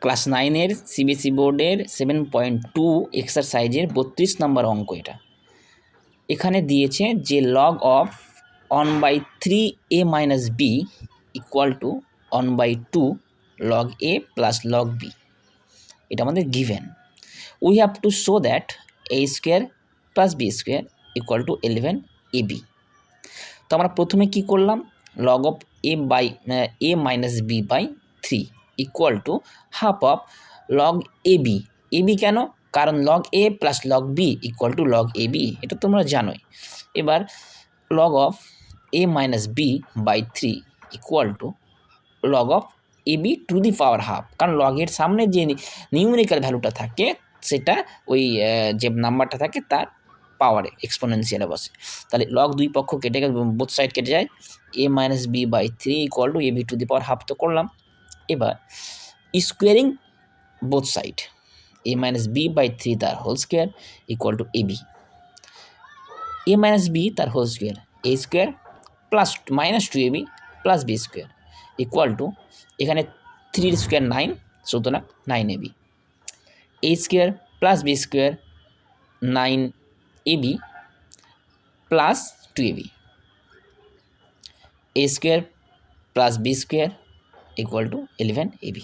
Class 9-এর CBSE বোর্ডের 7.2 এক্সারসাইজের 32 নম্বর অঙ্ক এটা। এখানে দিয়েছে যে log of 1/3 a minus B equal to 1/2 log A plus log B, এটা আমাদের given. We have to show that a square plus B square equal to 11ab। তো আমরা প্রথমে কি করলাম, log of a minus B by 3 equal to half of log A B কেন, কারণ log A plus log B equal to log A B, এটা তোমরা জানোই। এবার log of A minus B by 3 equal to log of A B to the power half, কারণ লগের সামনে যে নিউমেরিক্যাল ভ্যালুটা থাকে সেটা ওই যে নাম্বারটা থাকে তার পাওয়ারে এক্সপোনেনশিয়ালে বসে। তাহলে লগ দুই পক্ষ কেটে গেলে বোথ সাইড কেটে যায়, a minus B by 3 equal to a B to the power half তো করলাম। এবার squaring both side, a minus b by 3 তার whole square equal to ab, a minus b তার whole square a square plus minus 2ab plus b square equal to, এখানে 3 square 9, সুতরাং 9ab, a square plus b square 9ab plus 2ab, a square plus b square equal to 11ab,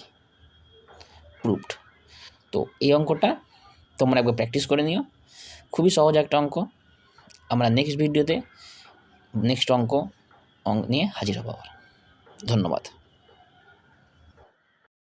proved. তো এই অঙ্কটা তোমরা একবার practice করে নিও, খুবই সহজ একটা অঙ্ক। আমরা নেক্সট ভিডিওতে নেক্সট অঙ্ক নিয়ে হাজির হব আবার। ধন্যবাদ।